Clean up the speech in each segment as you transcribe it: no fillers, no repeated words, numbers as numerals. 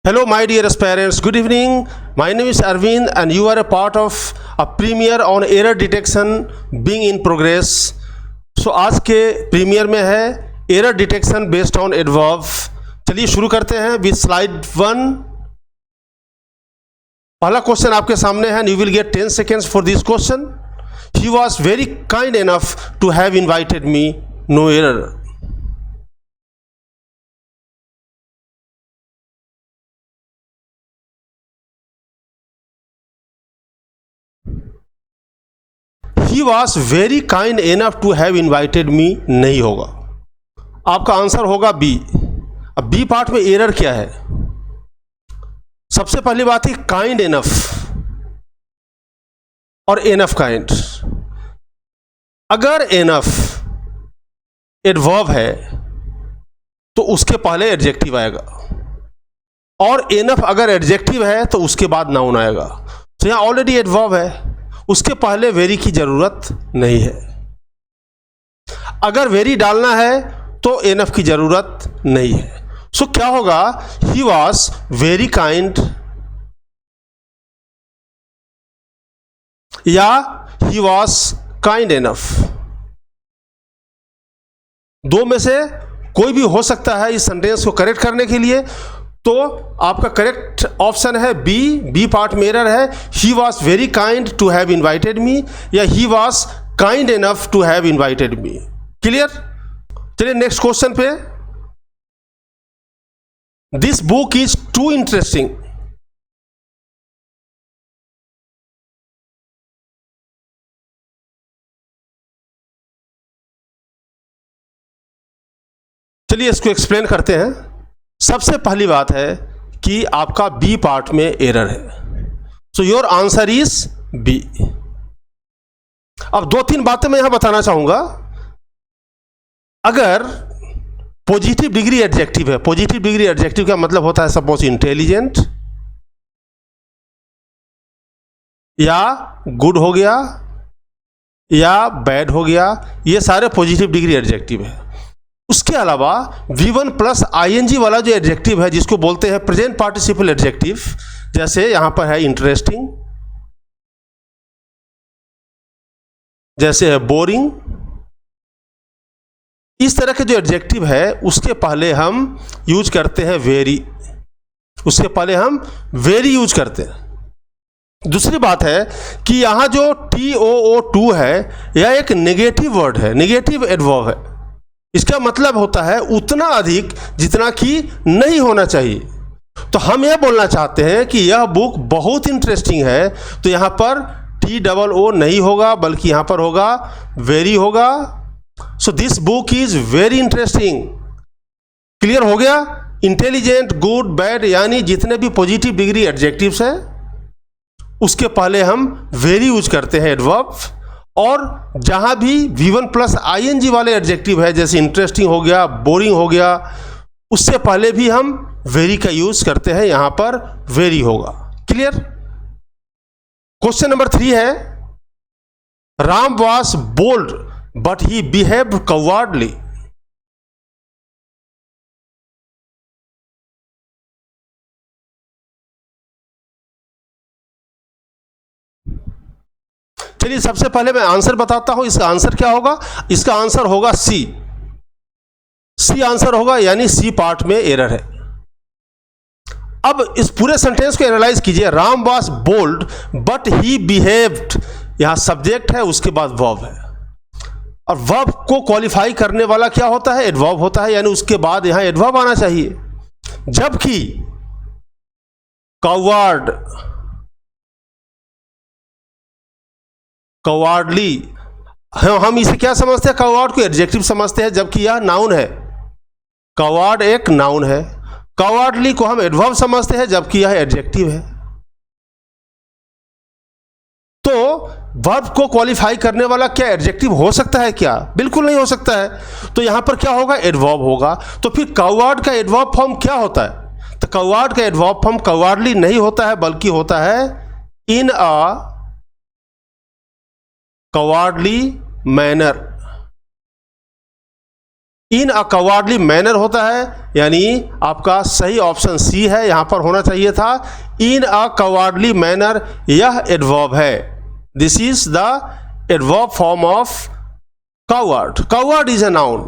Hello, my dear aspirants. Good evening. My name is Arvind, and you are a part of a premiere on error detection being in progress. So आज के premiere में है error detection based on adverb. चलिए शुरू करते हैं with slide 1. पहला question आपके सामने है. You will get 10 seconds for this question. He was very kind enough to have invited me. No error. He was very kind enough to have invited me नहीं होगा. आपका आंसर होगा B. अब B part में error क्या है? सबसे पहली बात है काइंड इनफ और इनफ काइंड. अगर इनफ एडवर्ब है तो उसके पहले एडजेक्टिव आएगा, और इनफ अगर एडजेक्टिव है तो उसके बाद नाउन आएगा. तो यहां ऑलरेडी एडवर्ब है, उसके पहले वेरी की जरूरत नहीं है. अगर वेरी डालना है तो एनफ की जरूरत नहीं है. सो क्या होगा? ही वॉज वेरी काइंड या ही वॉज काइंड एनफ. दो में से कोई भी हो सकता है इस सेंटेंस को करेक्ट करने के लिए. तो आपका करेक्ट ऑप्शन है बी. बी पार्ट में एरर है. He was very kind to have invited me या he was kind enough to have invited me. Clear? चलिए नेक्स्ट क्वेश्चन पे. This book is too interesting. चलिए इसको एक्सप्लेन करते हैं. सबसे पहली बात है कि आपका बी पार्ट में एरर है. So your answer is B. अब दो तीन बातें मैं यहां बताना चाहूंगा. अगर पॉजिटिव डिग्री एडजेक्टिव है, पॉजिटिव डिग्री एडजेक्टिव का मतलब होता है सपोज इंटेलिजेंट या गुड हो गया या बैड हो गया, ये सारे पॉजिटिव डिग्री एडजेक्टिव है. उसके अलावा V1 प्लस ING वाला जो एडजेक्टिव है जिसको बोलते हैं प्रेजेंट पार्टिसिपल एडजेक्टिव, जैसे यहां पर है इंटरेस्टिंग, जैसे है बोरिंग, इस तरह के जो एडजेक्टिव है उसके पहले हम यूज करते हैं वेरी. उसके पहले हम वेरी यूज करते हैं. दूसरी बात है कि यहां जो TOO2 है यह एक नेगेटिव वर्ड है, नेगेटिव एडवर्ब है. इसका मतलब होता है उतना अधिक जितना कि नहीं होना चाहिए. तो हम यह बोलना चाहते हैं कि यह बुक बहुत इंटरेस्टिंग है, तो यहां पर TOO नहीं होगा बल्कि यहां पर होगा वेरी होगा. So this book is very interesting. Clear हो गया? इंटेलिजेंट, गुड, बैड यानी जितने भी पॉजिटिव डिग्री एडजेक्टिव्स हैं उसके पहले हम वेरी यूज करते हैं एडवर्ब. और जहां भी V1 प्लस ING वाले एडजेक्टिव है जैसे इंटरेस्टिंग हो गया, बोरिंग हो गया, उससे पहले भी हम वेरी का यूज करते हैं. यहां पर वेरी होगा. क्लियर? क्वेश्चन नंबर 3 है. Ram was bold but he behaved cowardly. चलिए सबसे पहले मैं आंसर बताता हूं. इसका आंसर क्या होगा? इसका आंसर होगा सी. सी आंसर होगा, यानी सी पार्ट में एरर है. अब इस पूरे सेंटेंस को एनालाइज कीजिए. Ram was bold but he behaved, यहां सब्जेक्ट है उसके बाद वर्ब है, और वर्ब को क्वालिफाई करने वाला क्या होता है? एडवर्ब होता है, यानी उसके बाद यहां एडवर्ब आना चाहिए. जबकि कवर्ड, कवार्डली, हम इसे क्या समझते हैं? कवार्ड को एडजेक्टिव समझते हैं, जबकि यह नाउन है. कवार्ड एक नाउन है. कवार्डली को हम एडवर्ब समझते हैं, जबकि यह एडजेक्टिव है. तो वर्ब को क्वालिफाई करने वाला क्या एडजेक्टिव हो सकता है क्या? बिल्कुल नहीं हो सकता है. तो यहां पर क्या होगा? एडवर्ब होगा. तो फिर कवार्ड का एडवर्ब फॉर्म क्या होता है? तो कवार्ड का एडवर्ब फॉर्म कवार्डली नहीं होता है बल्कि होता है इन अ कवार्डली मैनर. इन अ कवार्डली मैनर होता है, यानी आपका सही ऑप्शन सी है, यहां पर होना चाहिए था इन अ कवार्डली मैनर, यह एडवर्ब है। This is the adverb form of coward. Coward is a noun.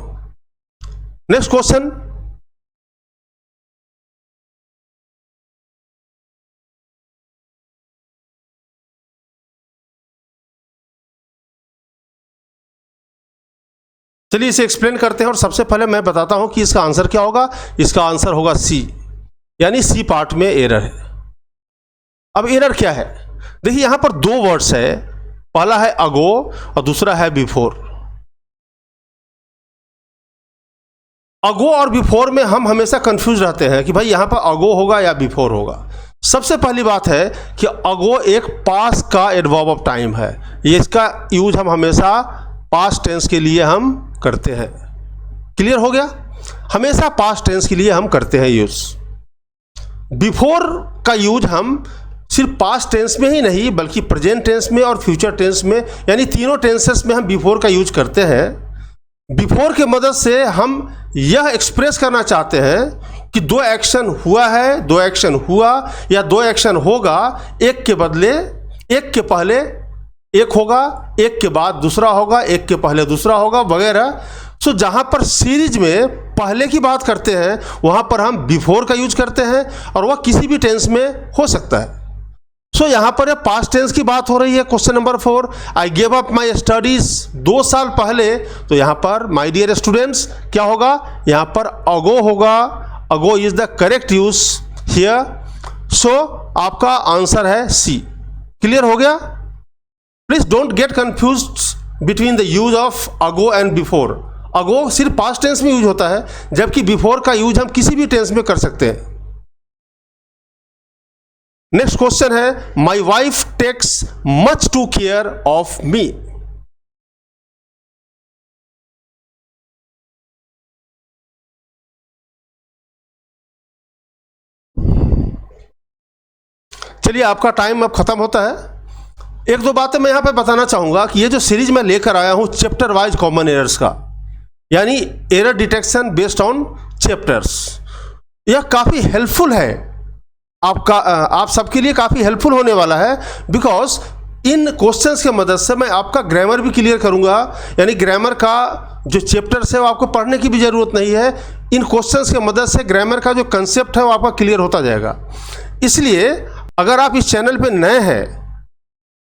Next question. चलिए इसे एक्सप्लेन करते हैं और सबसे पहले मैं बताता हूं कि इसका आंसर क्या होगा। इसका आंसर होगा सी, यानी सी पार्ट में एरर है। अब एरर क्या है, देखिए यहां पर दो वर्ड्स है, पहला है अगो और दूसरा है बिफोर। अगो और बिफोर में हम हमेशा कंफ्यूज रहते हैं कि भाई यहां पर अगो होगा या बिफोर होगा। सबसे पहली बात है कि अगो एक पास का एडवर्ब ऑफ टाइम है, ये इसका यूज हम हमेशा पास्ट टेंस के लिए हम करते हैं। क्लियर हो गया, हमेशा पास्ट टेंस के लिए हम करते हैं यूज। बिफोर का यूज हम सिर्फ पास्ट टेंस में ही नहीं बल्कि प्रेजेंट टेंस में और फ्यूचर टेंस में, यानी तीनों टेंसेस में हम बिफोर का यूज करते हैं। बिफोर के मदद से हम यह एक्सप्रेस करना चाहते हैं कि दो एक्शन हुआ है, दो एक्शन हुआ या दो एक्शन होगा, एक के बदले एक के पहले एक होगा, एक के बाद दूसरा होगा, एक के पहले दूसरा होगा वगैरह। सो जहां पर सीरीज में पहले की बात करते हैं वहां पर हम बिफोर का यूज करते हैं और वह किसी भी टेंस में हो सकता है। सो यहां पर पास्ट टेंस की बात हो रही है। Question number 4, I give up my studies 2 साल पहले, तो यहां पर माय डियर स्टूडेंट्स क्या होगा, यहां पर अगो होगा। Ago is the correct use here. So आपका आंसर है सी। क्लियर हो गया। Please don't get confused between the use of ago and before. Ago सिर्फ पास्ट टेंस में यूज होता है, जबकि बिफोर का यूज हम किसी भी टेंस में कर सकते हैं। नेक्स्ट क्वेश्चन है, my wife takes much to care of me. चलिए आपका टाइम अब खत्म होता है। एक दो बातें मैं यहां पे बताना चाहूंगा कि ये जो सीरीज मैं लेकर आया हूं चैप्टर वाइज कॉमन एरर्स का, यानी error detection based on chapters, यह काफी हेल्पफुल है आपका, आप सबके लिए काफ़ी हेल्पफुल होने वाला है। बिकॉज इन क्वेश्चंस के मदद से मैं आपका ग्रामर भी क्लियर करूंगा, यानी ग्रामर का जो चैप्टर्स है वो आपको पढ़ने की भी ज़रूरत नहीं है। इन क्वेश्चंस के मदद से ग्रामर का जो कंसेप्ट है वो आपका क्लियर होता जाएगा। इसलिए अगर आप इस चैनल पे नए हैं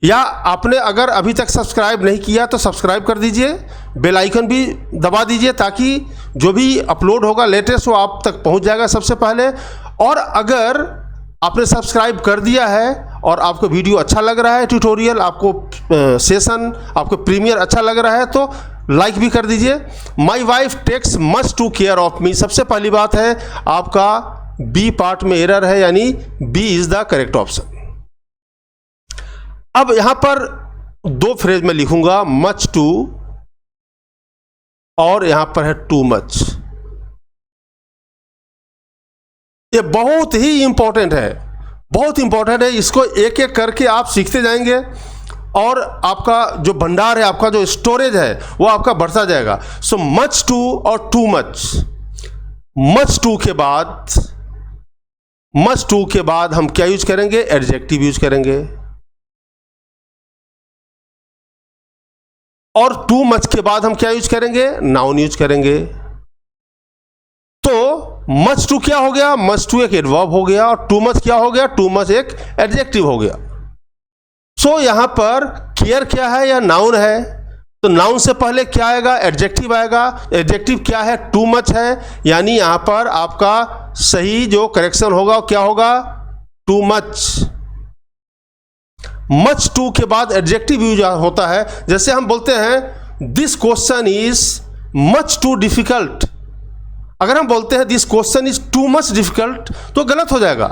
या आपने अगर अभी तक सब्सक्राइब नहीं किया तो सब्सक्राइब कर दीजिए, बेल आइकन भी दबा दीजिए ताकि जो भी अपलोड होगा लेटेस्ट वो आप तक पहुंच जाएगा सबसे पहले। और अगर आपने सब्सक्राइब कर दिया है और आपको वीडियो अच्छा लग रहा है, ट्यूटोरियल आपको सेशन आपको प्रीमियर अच्छा लग रहा है तो लाइक भी कर दीजिए। My wife takes much to care of me, सबसे पहली बात है आपका बी पार्ट में एरर है, यानी B is the correct option. अब यहां पर दो फ्रेज में लिखूंगा, मच टू और यहां पर है टू मच। ये बहुत ही इंपॉर्टेंट है, बहुत इंपॉर्टेंट है। इसको एक एक करके आप सीखते जाएंगे और आपका जो भंडार है, आपका जो स्टोरेज है वो आपका बढ़ता जाएगा। सो मच टू और टू मच। मच टू के बाद हम क्या यूज करेंगे, एडजेक्टिव यूज करेंगे। और टू मच के बाद हम क्या यूज करेंगे, नाउन यूज करेंगे। तो मच टू क्या हो गया, मच टू एक एडवर्ब हो गया और टू मच क्या हो गया, टू मच एक एडजेक्टिव हो गया। सो यहां पर केयर क्या है, या नाउन है, तो नाउन से पहले क्या आएगा, एडजेक्टिव आएगा। एडजेक्टिव क्या है, टू मच है, यानी यहां पर आपका सही जो करेक्शन होगा क्या होगा, टू मच। मच टू के बाद एडजेक्टिव यूज होता है। जैसे हम बोलते हैं this question is much too difficult, अगर हम बोलते हैं this question is too much difficult तो गलत हो जाएगा।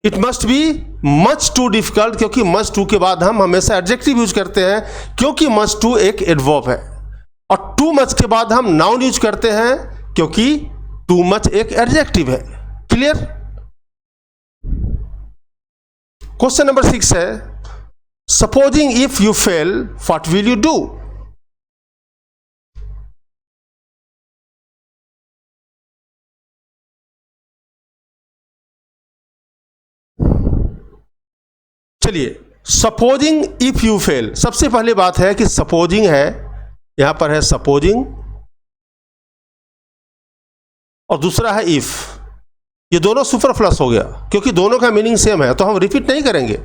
It must be much too difficult, क्योंकि मच टू के बाद हम हमेशा एडजेक्टिव यूज करते हैं, क्योंकि मच टू एक एडवर्ब है। और टू मच के बाद हम नाउन यूज करते हैं, क्योंकि टू मच एक एडजेक्टिव है। क्लियर। क्वेश्चन नंबर 6 है, supposing if you fail what will you do. चलिए, सपोजिंग इफ यू फेल, सबसे पहले बात है कि सपोजिंग है, यहां पर है सपोजिंग, और दूसरा है इफ। ये दोनों सुपरफ्लस हो गया क्योंकि दोनों का मीनिंग सेम है, तो हम रिपीट नहीं करेंगे।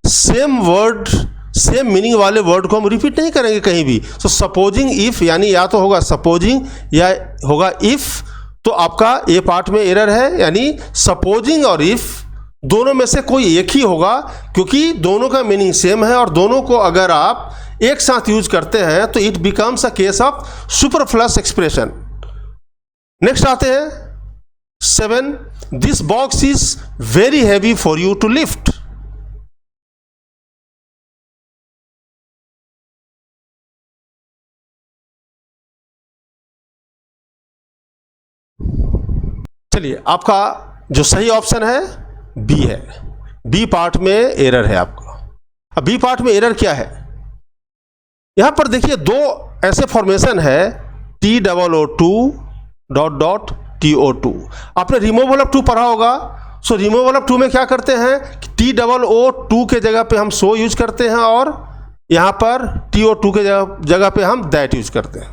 सेम वर्ड, सेम मीनिंग वाले वर्ड को हम रिपीट नहीं करेंगे कहीं भी। तो सपोजिंग इफ यानी या तो होगा सपोजिंग या होगा इफ, तो आपका ये पार्ट में एरर है, यानी सपोजिंग और इफ दोनों में से कोई एक ही होगा, क्योंकि दोनों का मीनिंग सेम है और दोनों को अगर आप एक साथ यूज करते हैं तो it becomes a case of superfluous expression. Next आते हैं 7, this box is very heavy for you to lift. चलिए, आपका जो सही ऑप्शन है बी है। बी पार्ट में एरर है आपका। अब बी पार्ट में एरर क्या है, यहां पर देखिए दो ऐसे फॉर्मेशन है TOO2 ... TO2। आपने रिमूवल ऑफ 2 पढ़ा होगा। सो रिमूवल ऑफ 2 में क्या करते हैं, TOO2 के जगह पे हम सो यूज करते हैं और यहां पर TO2 के जगह पे हम दैट यूज करते हैं।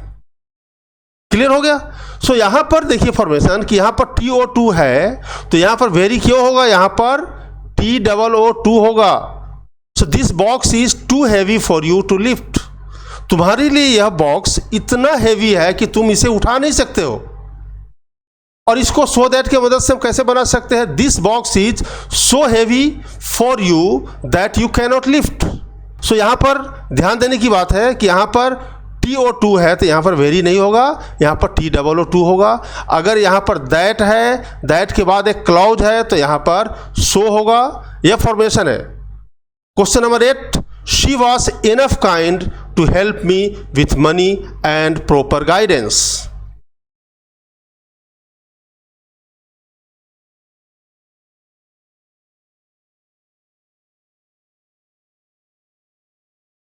क्लियर हो गया। सो यहां पर देखिए फॉर्मेशन कि यहां पर TO2 है, तो यहां पर वेरी क्यों होगा, यहां पर TOO2 होगा। So this box is too heavy for you to lift. तुम्हारे लिए यह बॉक्स इतना हैवी है कि तुम इसे उठा नहीं सकते हो। और इसको सो दैट के मदद से हम कैसे बना सकते हैं, this box is so heavy for you that you can not lift. So यहां पर ध्यान देने की बात है कि यहां पर TO2 है तो यहाँ पर वेरी नहीं होगा, यहाँ पर TOO2 होगा। अगर यहाँ पर दैट है, दैट के बाद एक क्लॉज है तो यहाँ पर सो होगा। यह फॉर्मेशन है। Question number 8, she was enough kind to help me with money and proper guidance.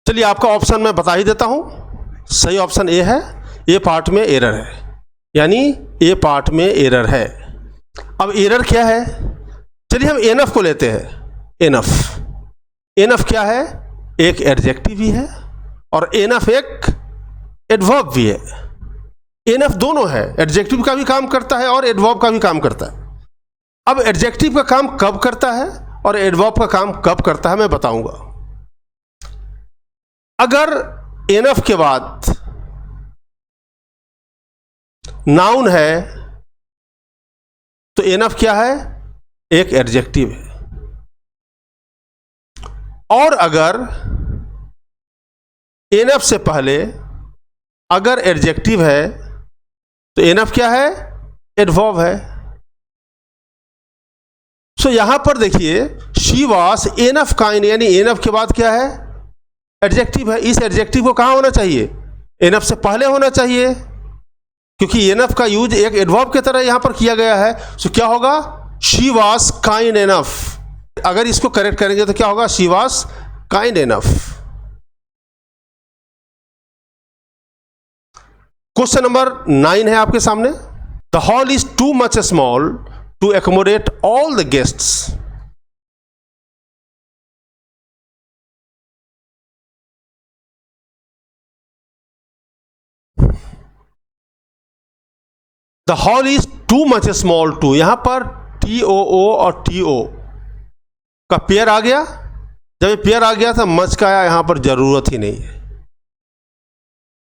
चलिए, आपका ऑप्शन मैं बता ही देता हूं। सही ऑप्शन ए है, ए पार्ट में एरर है, यानी ए पार्ट में एरर है। अब एरर क्या है, चलिए हम एनफ को लेते हैं। एनफ क्या है, एक एडजेक्टिव भी है और एनफ एक एडवर्ब भी है। एनफ दोनों है, एडजेक्टिव का भी काम करता है और एडवर्ब का भी काम करता है। अब एडजेक्टिव का काम कब करता है और एडवर्ब का काम कब करता है मैं बताऊंगा। अगर एनफ के बाद नाउन है तो एनफ क्या है, एक एडजेक्टिव है। और अगर एनफ से पहले अगर एडजेक्टिव है तो एनफ क्या है, एडवर्ब है। सो यहां पर देखिए शी वॉज एनफ काइंड, यानी एनफ के बाद क्या है, एडजेक्टिव है। इस एडजेक्टिव को कहां होना चाहिए, एनफ से पहले होना चाहिए, क्योंकि एनफ का यूज एक एडवर्ब की तरह यहां पर किया गया है। सो क्या होगा, शी वॉज काइंड एनफ। अगर इसको करेक्ट करेंगे तो क्या होगा, she was kind enough. Question number 9 है आपके सामने। The hall is too much small to accommodate all the guests. The hall is too much small to, यहां पर TOO और TO का पेयर आ गया। जब ये पेयर आ गया था मच का यहां पर जरूरत ही नहीं है,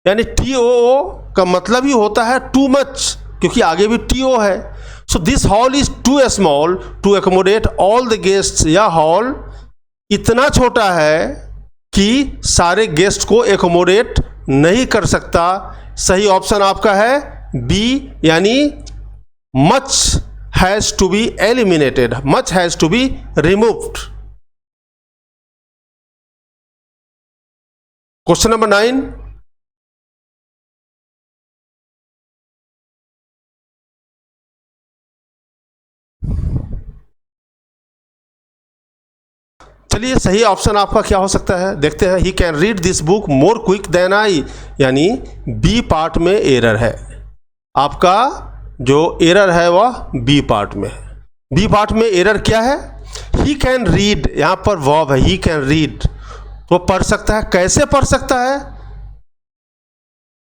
यानी TOO का मतलब ही होता है टू मच, क्योंकि आगे भी TO है। So this hall is too small to accommodate all the guests. यह हॉल इतना छोटा है कि सारे गेस्ट को एकोमोडेट नहीं कर सकता। सही ऑप्शन आपका है बी, यानी much has to be eliminated, much has to be removed. Question number 9, चलिए सही ऑप्शन आपका क्या हो सकता है देखते हैं। He can read this book more quick than I, यानी बी पार्ट में एरर है। आपका जो एरर है वह बी पार्ट में है। बी पार्ट में एरर क्या है, ही कैन रीड, यहाँ पर वर्ब है, ही कैन रीड, वो पढ़ सकता है। कैसे पढ़ सकता है,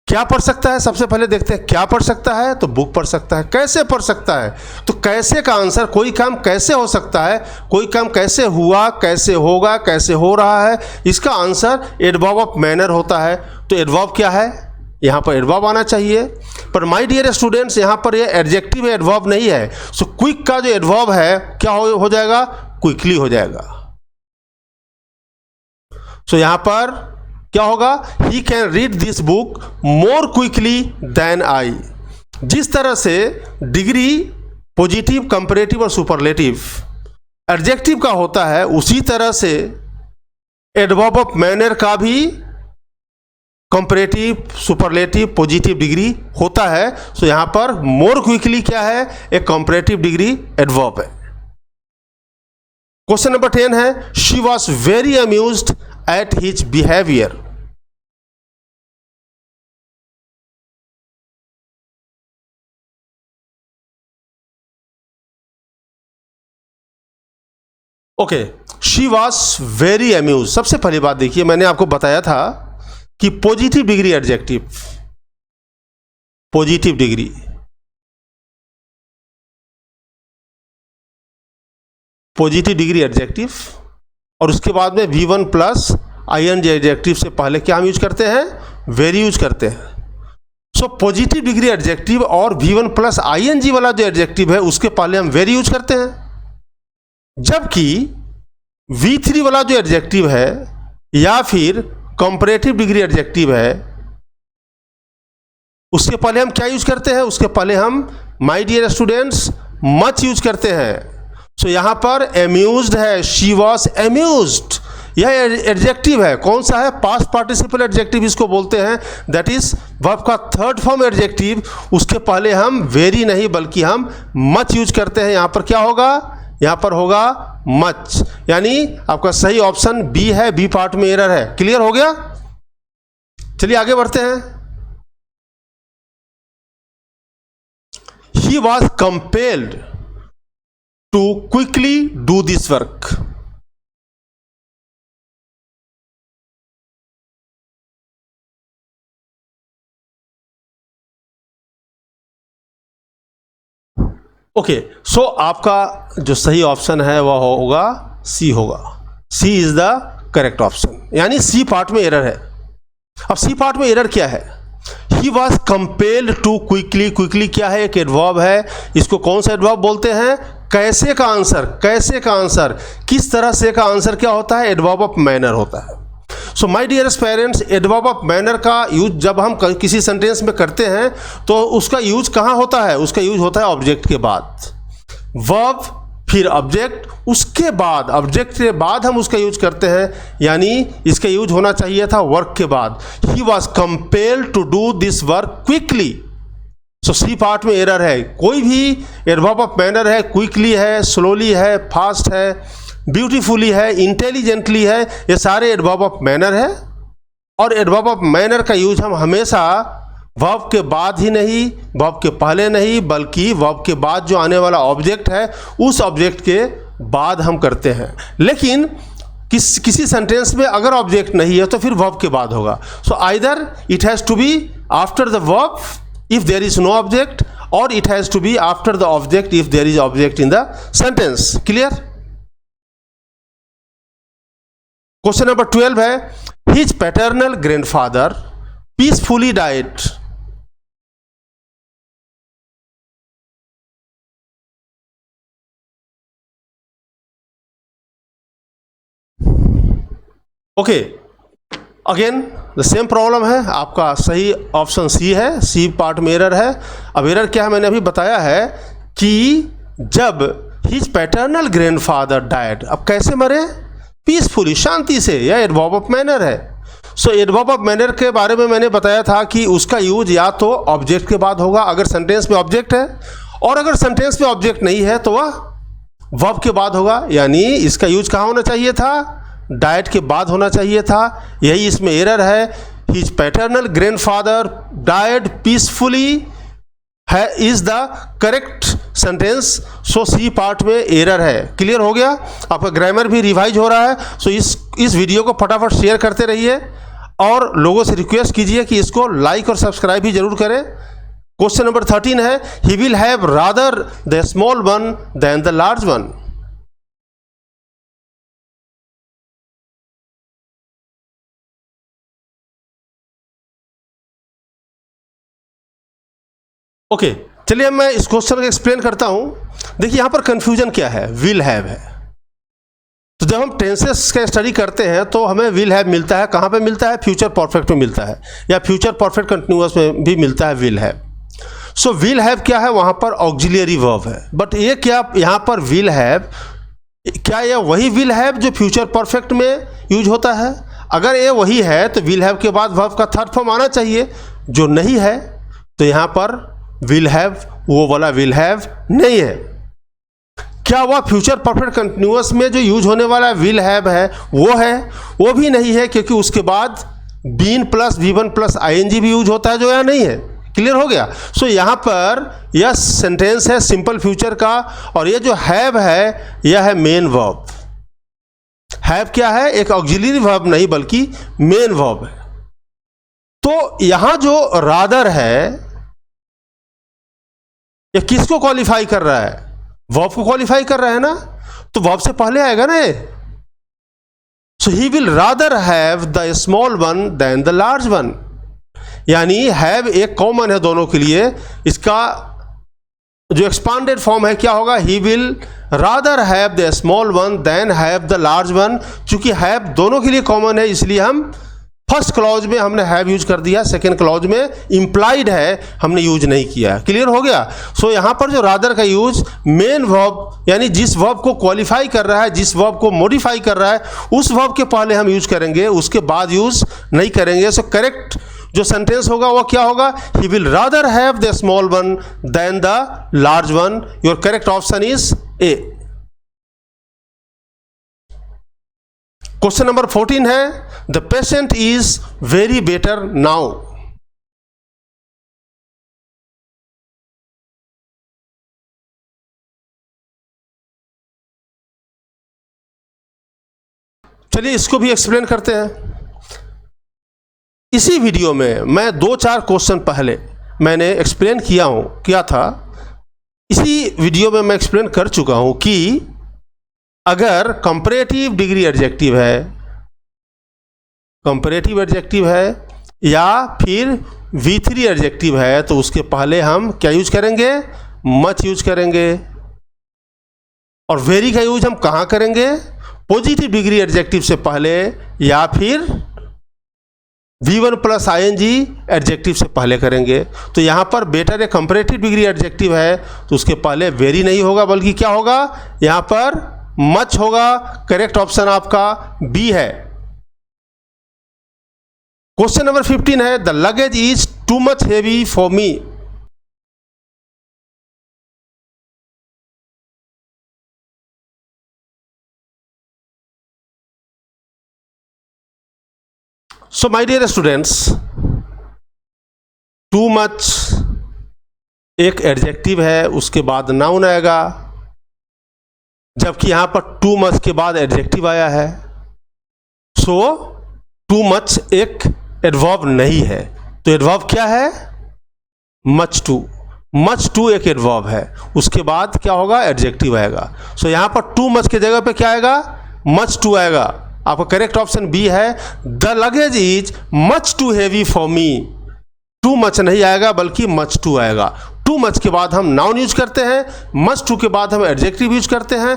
क्या पढ़ सकता है, सबसे पहले देखते हैं क्या पढ़ सकता है, तो बुक पढ़ सकता है। कैसे पढ़ सकता है, तो कैसे का आंसर, कोई काम कैसे हो सकता है, कोई काम कैसे हुआ, कैसे होगा, कैसे हो रहा है, इसका आंसर एडवर्ब ऑफ मैनर होता है। तो एडवर्ब क्या है, यहाँ पर एडवर्ब आना चाहिए। पर माय डियर स्टूडेंट्स, यहाँ पर ये एडजेक्टिव है, एडवर्ब नहीं है। सो क्विक का जो एडवर्ब है क्या हो जाएगा, क्विकली हो जाएगा। सो यहाँ पर क्या होगा, he can read this book more quickly than I. जिस तरह से डिग्री पॉजिटिव, कंपैरेटिव और सुपरलेटिव एडजेक्टिव का होता है, उसी तरह से एडवर्ब ऑफ मैनर का भी कंपैरेटिव, सुपरलेटिव, पॉजिटिव डिग्री होता है। सो यहां पर मोर क्विकली क्या है, एक कंपैरेटिव डिग्री एडवर्ब है। क्वेश्चन नंबर 10 है, she was very amused at his behaviour. Okay, she was very amuse. सबसे पहली बात देखिए, मैंने आपको बताया था कि positive degree adjective, positive degree, positive degree adjective, और उसके बाद में V1 प्लस ING एडजेक्टिव से पहले क्या हम यूज करते हैं, वेरी यूज करते हैं। सो पॉजिटिव डिग्री एडजेक्टिव और V1 प्लस ING वाला जो एडजेक्टिव है उसके पहले हम वेरी यूज करते हैं। जबकि V3 वाला जो एडजेक्टिव है या फिर कंपैरेटिव डिग्री एडजेक्टिव है, उसके पहले हम क्या यूज करते हैं, उसके पहले हम my dear students much use करते हैं। सो यहां पर अम्यूज्ड है, शी वॉज अम्यूज्ड, यह एडजेक्टिव है। कौन सा है, पास्ट पार्टिसिपल एडजेक्टिव इसको बोलते हैं, दैट इज वर्ब का थर्ड फॉर्म एडजेक्टिव। उसके पहले हम वेरी नहीं बल्कि हम मच यूज करते हैं। यहां पर क्या होगा, यहां पर होगा मच, यानी आपका सही ऑप्शन बी है, बी पार्ट में एरर है। क्लियर हो गया, चलिए आगे बढ़ते हैं। He was compelled to quickly do this work. Okay, so आपका जो सही ऑप्शन है वह होगा सी होगा, C is the correct option, यानी सी पार्ट में एरर है। अब सी पार्ट में एरर क्या है, he was compelled to quickly, quickly क्या है, एक एडवर्ब है। इसको कौन सा एडवर्ब बोलते हैं, कैसे का आंसर, कैसे का आंसर, किस तरह से का आंसर क्या होता है, एडवर्ब ऑफ मैनर होता है। So my dearest parents, adverb of manner का यूज जब हम किसी सेंटेंस में करते हैं तो उसका यूज कहाँ होता है, उसका यूज होता है ऑब्जेक्ट के बाद, वर्ब फिर ऑब्जेक्ट, उसके बाद ऑब्जेक्ट के बाद हम उसका यूज करते हैं, यानी इसका यूज होना चाहिए था वर्क के बाद। He was compelled to do this work quickly. So C part में एरर है। कोई भी एडवर्ब ऑफ मैनर है, क्विकली है, स्लोली है, फास्ट है, ब्यूटीफुली है, इंटेलिजेंटली है, ये सारे एडवर्ब ऑफ मैनर है। और एडवर्ब ऑफ मैनर का यूज हम हमेशा वर्ब के बाद ही नहीं, वर्ब के पहले नहीं, बल्कि वर्ब के बाद जो आने वाला ऑब्जेक्ट है उस ऑब्जेक्ट के बाद हम करते हैं। लेकिन किसी सेंटेंस में अगर ऑब्जेक्ट नहीं है तो फिर वर्ब के बाद होगा। So either it has to be after the verb if there is no object, or it has to be after the object if there is object in the sentence. Clear? Question number 12 है, his paternal grandfather peacefully died. Okay, again the same problem है। आपका सही option C है, सी part में error है। अब error क्या है, मैंने अभी बताया है कि जब हिज पैटर्नल ग्रैंडफादर डाइड, अब कैसे मरे, पीसफुली, शांति से, यह एडवर्ब ऑफ मैनर है। सो एडवर्ब ऑफ मैनर के बारे में मैंने बताया था कि उसका यूज या तो ऑब्जेक्ट के बाद होगा अगर सेंटेंस में ऑब्जेक्ट है, और अगर सेंटेंस में ऑब्जेक्ट नहीं है तो वह वर्ब के बाद होगा, यानी इसका यूज कहाँ होना चाहिए था, डाइट के बाद होना चाहिए था। यही इसमें एरर है। His paternal grandfather died peacefully है is the correct sentence, so C part में एरर है। क्लियर हो गया? आपका ग्रामर भी रिवाइज हो रहा है। सो इस वीडियो को फटाफट शेयर करते रहिए और लोगों से रिक्वेस्ट कीजिए कि इसको लाइक और सब्सक्राइब भी जरूर करें। क्वेश्चन नंबर 13 है, he will have rather the small one than the large one. Okay, चलिए मैं इस क्वेश्चन को एक्सप्लेन करता हूं। देखिए यहां पर कंफ्यूजन क्या है, विल हैव है। तो जब हम टेंसेस का स्टडी करते हैं तो हमें विल हैव मिलता है, कहां पे मिलता है? फ्यूचर परफेक्ट में मिलता है, या फ्यूचर परफेक्ट कंटिन्यूअस में भी मिलता है will have. So will have क्या है? वहां पर ऑक्सिलियरी वर्ब है। बट ये क्या यहां पर विल हैव, क्या यह वही विल हैव जो फ्यूचर परफेक्ट में यूज होता है? अगर ये वही है तो विल हैव के बाद वर्ब का थर्ड फॉर्म आना चाहिए, जो नहीं है। तो यहां पर विल हैव वो वाला विल हैव नहीं है। क्या वह फ्यूचर परफेक्ट कंटिन्यूअस में जो यूज होने वाला विल हैव है वो है? वो भी नहीं है, क्योंकि उसके बाद been plus V1 plus ING भी यूज होता है, जो यहाँ नहीं है। क्लियर हो गया? सो यहाँ पर यह सेंटेंस है सिंपल फ्यूचर का, और ये जो हैव है यह है मेन वर्ब। हैव क्या है? एक ऑक्सिलरी वर्ब नहीं बल्कि मेन वर्ब है। तो यहां जो रादर है ये किसको क्वालिफाई कर रहा है? वर्ब को क्वालिफाई कर रहा है ना, तो वर्ब से पहले आएगा ना। So he will rather have the small one than the large one, यानी हैव एक कॉमन है दोनों के लिए। इसका जो एक्सपांडेड फॉर्म है क्या होगा? He will rather have the small one than have the large one. चूंकि हैव दोनों के लिए कॉमन है, इसलिए हम फर्स्ट क्लॉज में हमने हैव यूज कर दिया, सेकेंड क्लॉज में इंप्लाइड है हमने यूज नहीं किया। क्लियर हो गया? सो यहां पर जो रादर का यूज मेन वर्ब, यानी जिस वर्ब को क्वालिफाई कर रहा है, जिस वर्ब को मॉडिफाई कर रहा है, उस वर्ब के पहले हम यूज करेंगे, उसके बाद यूज नहीं करेंगे। सो करेक्ट जो सेंटेंस होगा वो क्या होगा? He will rather have the small one than the large one. Your correct option is A. Question number 14 है, the patient is very better now. चलिए इसको भी एक्सप्लेन करते हैं। इसी वीडियो में मैं 2-4 क्वेश्चन पहले मैंने एक्सप्लेन किया था। इसी वीडियो में मैं एक्सप्लेन कर चुका हूं कि अगर कंपैरेटिव डिग्री एडजेक्टिव है, कंपैरेटिव एडजेक्टिव है या फिर V3 एडजेक्टिव है, तो उसके पहले हम क्या यूज करेंगे? मच यूज करेंगे। और वेरी का यूज हम कहां करेंगे? पॉजिटिव डिग्री एडजेक्टिव से पहले या फिर V1 प्लस ING एडजेक्टिव से पहले करेंगे। तो यहां पर बेटर एक कंपैरेटिव डिग्री एडजेक्टिव है तो उसके पहले वेरी नहीं होगा, बल्कि क्या होगा? यहां पर मच होगा। करेक्ट ऑप्शन आपका बी है। क्वेश्चन नंबर 15 है, the luggage is too much heavy for me. So my dear students, too much एक एडजेक्टिव है, उसके बाद नाउन आएगा, जबकि यहां पर टू मच के बाद एडजेक्टिव आया है। सो टू मच एक एडवर्ब नहीं है। तो एडवर्ब क्या है? Much too. मच टू एक एडवर्ब है, उसके बाद क्या होगा? एडजेक्टिव आएगा। सो यहां पर टू मच के जगह पे क्या आएगा? मच टू आएगा। आपका करेक्ट ऑप्शन बी है, the luggage is much too heavy for me. Too much नहीं आएगा बल्कि मच टू आएगा। टू मच के बाद हम नाउन यूज करते हैं, मच टू के बाद हम एडजेक्टिव यूज करते हैं।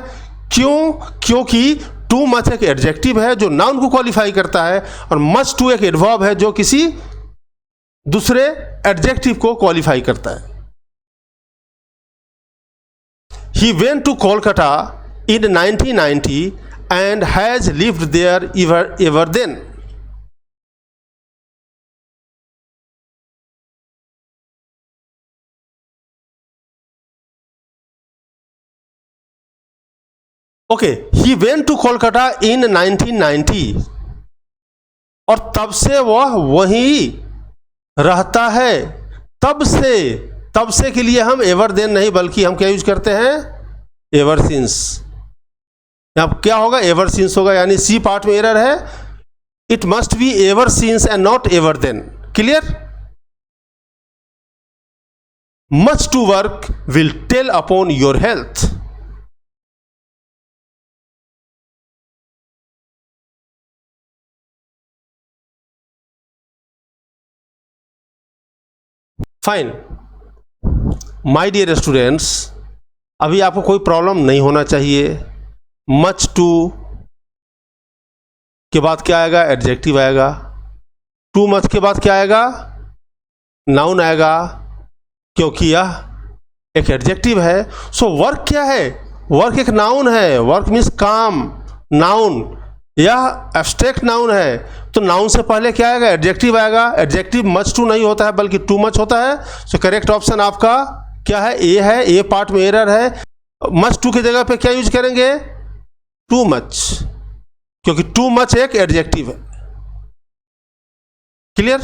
क्यों? क्योंकि टू मच एक एडजेक्टिव है जो नाउन को क्वालिफाई करता है, और मच टू एक एडवर्ब है जो किसी दूसरे एडजेक्टिव को क्वालिफाई करता है। He went to Kolkata in 1990 and has lived there ever then. Okay, he went to Kolkata in 1990, और तब से वह वहीं रहता है। तब से तब से के लिए हम एवर देन नहीं, बल्कि हम क्या यूज करते हैं, एवर सिंस। यहाँ क्या होगा, एवर सिंस होगा, यानी सी पार्ट में एरर है, it must be ever since and not ever then. Clear? Much too work will tell upon your health. Fine my dear students, अभी आपको कोई प्रॉब्लम नहीं होना चाहिए। मच टू के बाद क्या आएगा, एडजेक्टिव आएगा। टू मच के बाद क्या आएगा, नाउन आएगा, क्योंकि यह एक एडजेक्टिव है। सो वर्क क्या है, वर्क एक नाउन है। वर्क मीन्स काम, नाउन, यह एब्स्ट्रैक्ट नाउन है। तो नाउन से पहले क्या आएगा, एडजेक्टिव आएगा। एडजेक्टिव मच टू नहीं होता है, बल्कि टू मच होता है। सो करेक्ट ऑप्शन आपका क्या है, ए है। ए पार्ट में एरर है। मच टू की जगह पे क्या यूज करेंगे, टू मच, क्योंकि टू मच एक एडजेक्टिव है। क्लियर?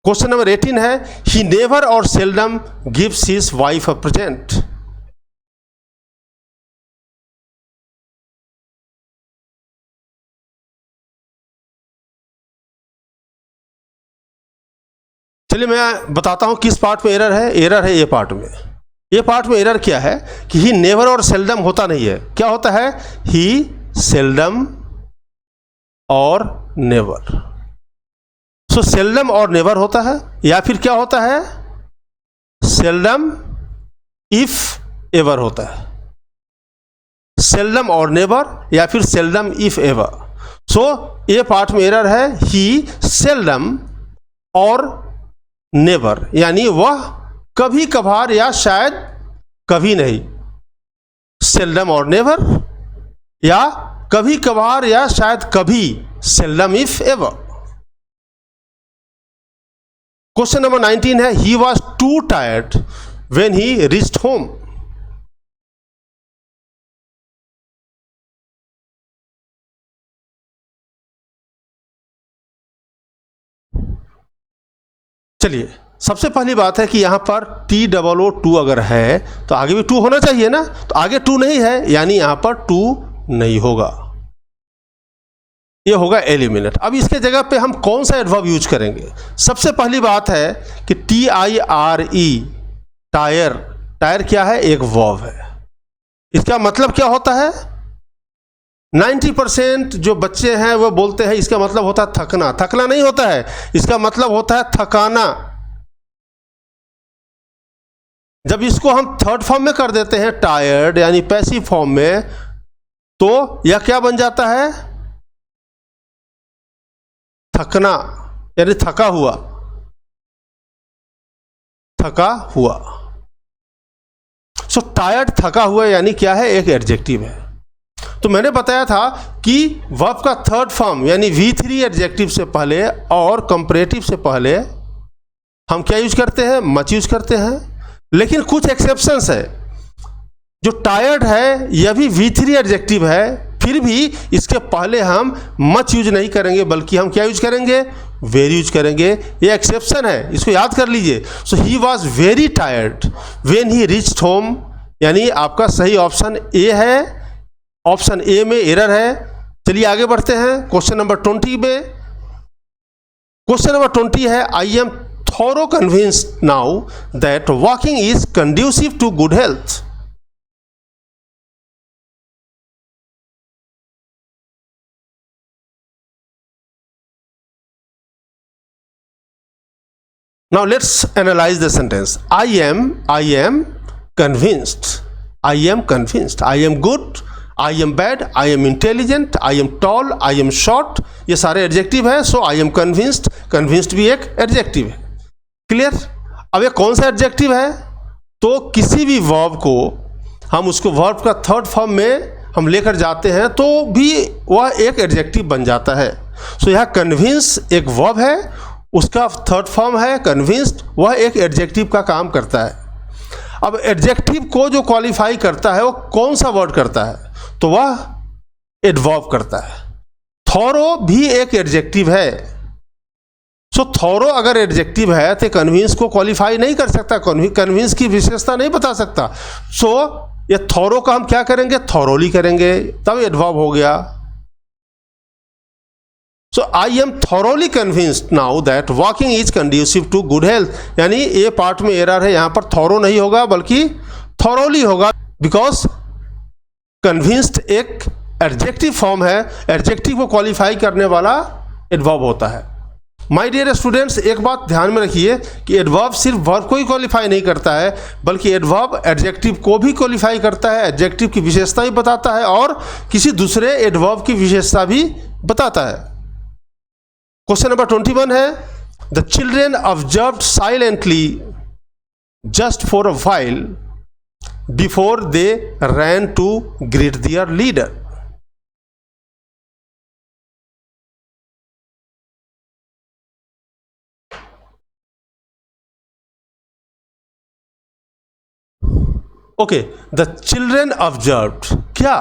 क्वेश्चन नंबर 18 है, ही नेवर और seldom gives his wife a present. चलिए मैं बताता हूं किस पार्ट में एरर है। एरर है ए पार्ट में। ए पार्ट में एरर क्या है कि ही नेवर और सेल्डम होता नहीं है। क्या होता है, ही सेल्डम और नेवर। सो सेल्डम और नेवर होता है, या फिर क्या होता है, सेल्डम इफ एवर होता है। सेल्डम और नेवर, या फिर seldom if ever. So A part में एरर है, ही सेल्डम और नेवर, यानी वह कभी कभार या शायद कभी नहीं। सेल्डम और नेवर, या कभी कभार या शायद कभी, seldom if ever. Question number 19 है, he was to tired when he reached home. चलिए सबसे पहली बात है कि यहां पर TOO अगर है तो आगे भी टू होना चाहिए ना, तो आगे टू नहीं है, यानी यहां पर टू नहीं होगा, ये होगा एलिमिनेट। अब इसके जगह पे हम कौन सा एडवर्ब यूज करेंगे। सबसे पहली बात है कि TIRE, टायर। टायर क्या है, एक वर्ब है। इसका मतलब क्या होता है, 90% जो बच्चे हैं वो बोलते हैं इसका मतलब होता है थकना। थकना नहीं होता है, इसका मतलब होता है थकाना। जब इसको हम थर्ड फॉर्म में कर देते हैं, टायर्ड यानी पैसिव फॉर्म में, तो यह क्या बन जाता है, थकना, यानी थका हुआ। थका हुआ। सो टायर्ड, थका हुआ, यानी क्या है, एक एडजेक्टिव है। तो मैंने बताया था कि वर्ब का थर्ड फॉर्म यानी V3 एडजेक्टिव से पहले और कंपैरेटिव से पहले हम क्या यूज करते हैं, मच यूज करते हैं। लेकिन कुछ एक्सेप्शंस है। जो टायर्ड है यह भी V3 एडजेक्टिव है, फिर भी इसके पहले हम मच यूज नहीं करेंगे, बल्कि हम क्या यूज करेंगे, वेरी यूज करेंगे। ये एक्सेप्शन है, इसको याद कर लीजिए। So he was very tired when he reached home, यानी आपका सही ऑप्शन ए है। ऑप्शन ए में एरर है। चलिए आगे बढ़ते हैं क्वेश्चन नंबर 20 में। क्वेश्चन नंबर 20 है, I am thorough convinced now that walking is conducive to good health. Now let's analyze the sentence. I am convinced. I am convinced. I am good. I am bad. I am intelligent. I am tall. I am short. ये सारे adjective है। So I am convinced. Convinced भी एक adjective है। Clear? अब ये कौन सा एडजेक्टिव है? तो किसी भी वर्ब को हम उसको वर्ब का थर्ड फॉर्म में हम लेकर जाते हैं तो भी वह एक एडजेक्टिव बन जाता है। So यहाँ कन्विंस एक वर्ब है, उसका थर्ड फॉर्म है कन्विंस्ड, वह एक एडजेक्टिव का काम करता है। अब एडजेक्टिव को जो क्वालिफाई करता है वो कौन सा वर्ड करता है, तो वह एडवर्ब करता है। थॉरो भी एक एडजेक्टिव है। सो थॉरो अगर एडजेक्टिव है तो कन्विंस को क्वालिफाई नहीं कर सकता, कन्विंस की विशेषता नहीं बता सकता। सो ये थॉरो का हम क्या करेंगे, थॉरोली करेंगे, तब एडवर्ब हो गया। So I am thoroughly convinced now that walking is conducive to good health, यानी ये पार्ट में एरर है, यहां पर थॉरो नहीं होगा बल्कि थॉरोली होगा, बिकॉज कन्विंस्ड एक एडजेक्टिव फॉर्म है, एडजेक्टिव को क्वालिफाई करने वाला एडवर्ब होता है। माय डियर स्टूडेंट्स, एक बात ध्यान में रखिए कि एडवर्ब सिर्फ वर्ब को ही क्वालिफाई नहीं करता है, बल्कि एडवर्ब एडजेक्टिव को भी क्वालिफाई करता है, एडजेक्टिव की विशेषता भी बताता है और किसी दूसरे एडवर्ब की विशेषता भी बताता है। क्वेश्चन नंबर 21 है, the children observed silently just for a while before they ran to greet their leader. Okay, the children observed, क्या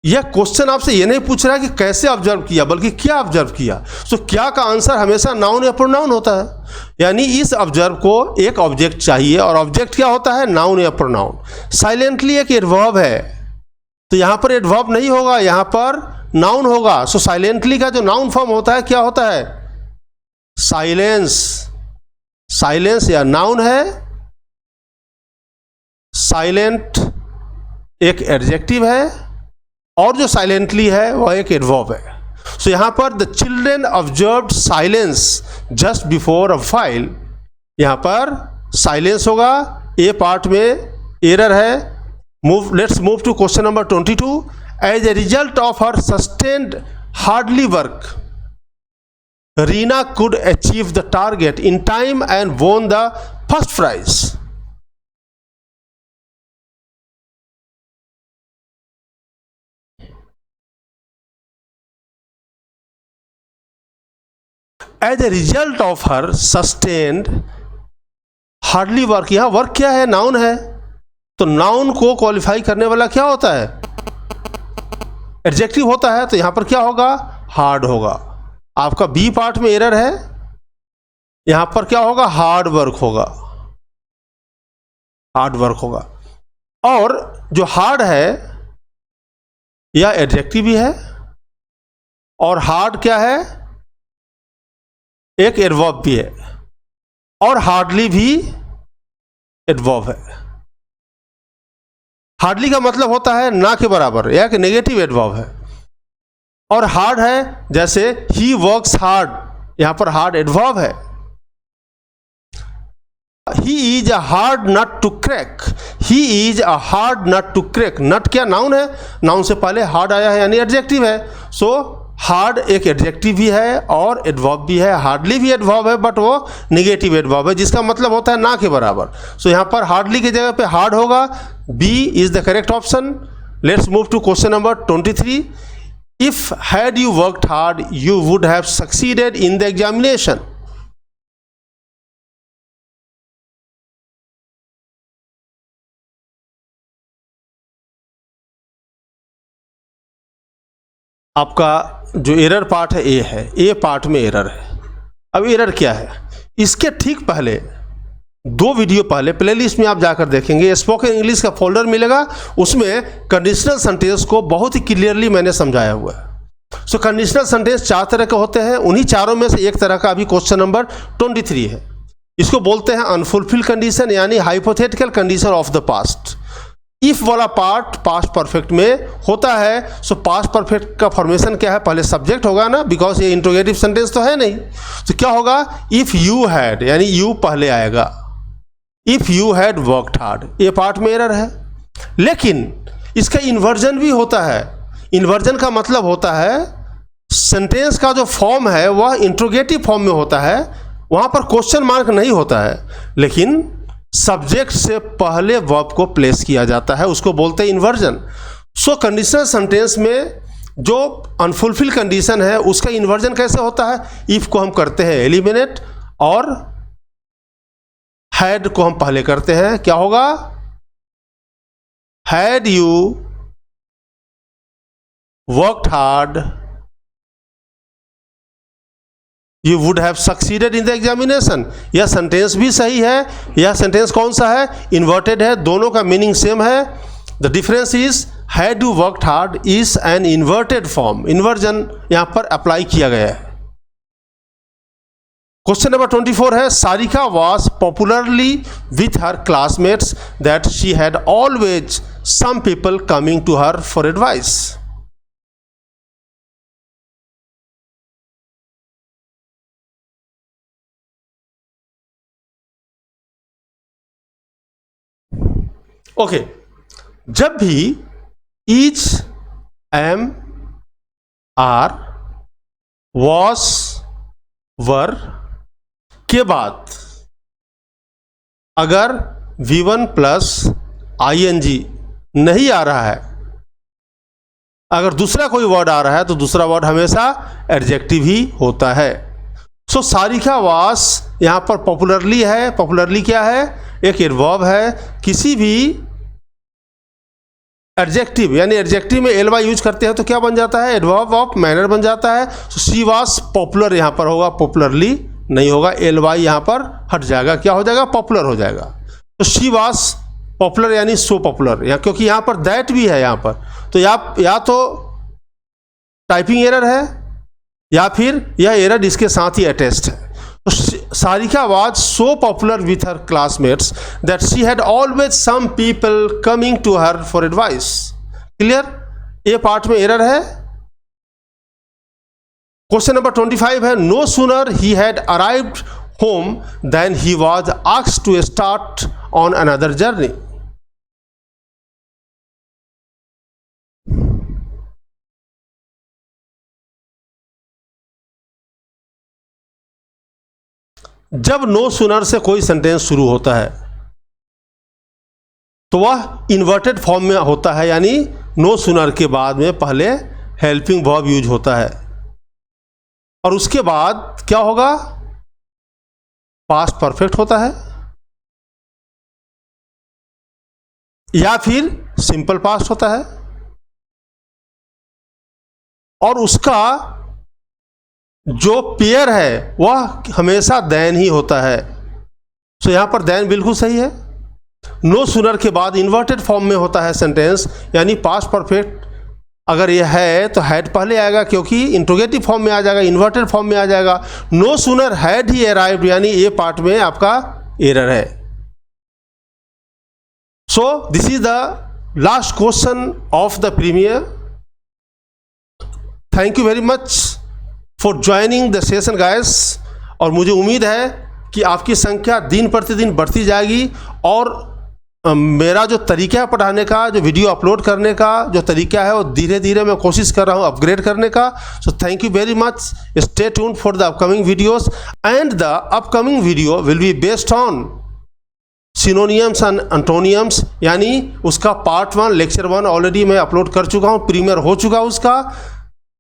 यह क्वेश्चन आपसे यह नहीं पूछ रहा है कि कैसे ऑब्जर्व किया, बल्कि क्या ऑब्जर्व किया। सो क्या का आंसर हमेशा नाउन या प्रोनाउन होता है, यानी इस ऑब्जर्व को एक ऑब्जेक्ट चाहिए और ऑब्जेक्ट क्या होता है, नाउन या प्रोनाउन। साइलेंटली एक एडवर्ब है, तो यहां पर एडवर्ब नहीं होगा, यहां पर नाउन होगा। सो साइलेंटली का जो नाउन फॉर्म होता है क्या होता है, साइलेंस। साइलेंस या नाउन है, साइलेंट एक एडजेक्टिव है और जो साइलेंटली है वह एक एडवर्ब है। सो यहां पर the children observed silence just before a while, यहां पर साइलेंस होगा, ए पार्ट में एरर है। Let's move to question number 22। As a result of her sustained hardly work Reena could achieve the target in time and won the first prize. As a result of her sustained hardly work, यहां work क्या है, noun है, तो noun को qualify करने वाला क्या होता है, एडजेक्टिव होता है, तो यहां पर क्या होगा, हार्ड होगा। आपका बी पार्ट में एरर है, यहां पर क्या होगा, हार्ड वर्क होगा, हार्ड वर्क होगा। और जो हार्ड है यह एडजेक्टिव भी है और हार्ड क्या है, एक एडवर्ब भी है और हार्डली भी एडवर्ब है। हार्डली का मतलब होता है ना के बराबर, यह एक नेगेटिव एडवर्ब है। और हार्ड है, जैसे ही वर्क्स हार्ड, यहां पर हार्ड एडवर्ब है। He is a hard nut to crack, he is a hard nut to crack, nut क्या नाउन है, नाउन से पहले हार्ड आया है यानी एडजेक्टिव है। सो हार्ड एक एडजेक्टिव भी है और एडवर्ब भी है, हार्डली भी एडवर्ब है बट वो निगेटिव एडवर्ब है जिसका मतलब होता है ना के बराबर। सो यहाँ पर हार्डली की जगह पे हार्ड होगा, B is the correct option. Let's move to question number 23। If had you worked hard you would have succeeded in the examination. आपका जो एरर पार्ट है ए है, ए पार्ट में एरर है। अब एरर क्या है, इसके ठीक पहले 2 वीडियो पहले प्लेलिस्ट में आप जाकर देखेंगे, स्पोकन इंग्लिश का फोल्डर मिलेगा, उसमें कंडीशनल सेंटेंस को बहुत ही क्लियरली मैंने समझाया हुआ है। सो कंडीशनल सेंटेंस 4 तरह के होते हैं, उन्हीं चारों में से एक तरह का अभी क्वेश्चन नंबर 23 है। इसको बोलते हैं अनफुलफिल कंडीशन, यानी hypothetical condition of the past. If वाला पार्ट पास्ट परफेक्ट में होता है। सो पास्ट परफेक्ट का फॉर्मेशन क्या है, पहले सब्जेक्ट होगा ना, बिकॉज ये इंट्रोगेटिव सेंटेंस तो है नहीं। तो क्या होगा, इफ यू हैड, यानी यू पहले आएगा, if you had worked hard, ये पार्ट में एरर है। लेकिन इसका इन्वर्जन भी होता है। इन्वर्जन का मतलब होता है सेंटेंस का जो फॉर्म है वह इंट्रोगेटिव फॉर्म में होता है, वहां पर क्वेश्चन मार्क नहीं होता है, लेकिन सब्जेक्ट से पहले वर्ब को प्लेस किया जाता है, उसको बोलते हैं इन्वर्जन। सो कंडीशनल सेंटेंस में जो अनफुलफिल कंडीशन है उसका इन्वर्जन कैसे होता है, इफ को हम करते हैं एलिमिनेट और हैड को हम पहले करते हैं, क्या होगा, had you worked hard you would have succeeded in the examination. यह सेंटेंस भी सही है। यह सेंटेंस कौन सा है? इन्वर्टेड है। दोनों का मीनिंग सेम है। The difference is had you worked hard is an inverted form. Inversion यहां पर अप्लाई किया गया है। क्वेश्चन नंबर 24 है, Sarika was popularly with her classmates that she had always some people coming to her for advice. Okay, जब भी is, am, are, was, were के बाद अगर V1 प्लस ING नहीं आ रहा है, अगर दूसरा कोई वर्ड आ रहा है तो दूसरा वर्ड हमेशा एडजेक्टिव ही होता है। सो सारिका वास यहाँ पर पॉपुलरली है। पॉपुलरली क्या है? एक एडवर्ब है। किसी भी एडजेक्टिव यानी एडजेक्टिव में ly यूज करते हैं तो क्या बन जाता है? एडवर्ब ऑफ मैनर बन जाता है। सो शी वास पॉपुलर यहाँ पर होगा, पॉपुलरली नहीं होगा। ly यहाँ पर हट जाएगा, क्या हो जाएगा? पॉपुलर हो जाएगा। तो शी वास पॉपुलर यानी सो पॉपुलर, या क्योंकि यहाँ पर दैट भी है यहाँ पर, तो या तो टाइपिंग एरर है या फिर यह एरर इसके साथ ही अटैच्ड है। तो Sarika was so popular with her classmates that she had always some people coming to her for advice. Clear? ये पार्ट में एरर है। क्वेश्चन नंबर 25 है, no sooner he had arrived home then he was asked to start on another journey. जब no sooner से कोई sentence शुरू होता है तो वह इन्वर्टेड फॉर्म में होता है, यानी नो सूनर के बाद में पहले हेल्पिंग वर्ब यूज होता है और उसके बाद क्या होगा? पास्ट परफेक्ट होता है या फिर सिंपल पास्ट होता है और उसका जो पेयर है वह हमेशा देन ही होता है। सो यहां पर देन बिल्कुल सही है। नो सूनर के बाद इन्वर्टेड फॉर्म में होता है सेंटेंस, यानी पास्ट परफेक्ट अगर यह है तो हैड पहले आएगा क्योंकि इंट्रोगेटिव फॉर्म में आ जाएगा, इन्वर्टेड फॉर्म में आ जाएगा। No sooner had he arrived, यानी ये पार्ट में आपका एरर है। So this is the last question of the premier. Thank you very much for joining the session guys, और मुझे उम्मीद है कि आपकी संख्या दिन प्रतिदिन बढ़ती जाएगी और मेरा जो तरीका है पढ़ाने का, जो वीडियो अपलोड करने का जो तरीका है वो धीरे धीरे मैं कोशिश कर रहा हूँ अपग्रेड करने का। So thank you very much. Stay tuned for the upcoming videos and the upcoming video will be based on synonyms and एंटोनियम्स, यानी उसका पार्ट 1 लेक्चर 1 ऑलरेडी मैं अपलोड कर चुका हूँ, प्रीमियर हो चुका उसका।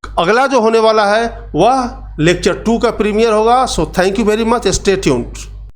अगला जो होने वाला है वह लेक्चर 2 का प्रीमियर होगा। So thank you very much. Stay tuned.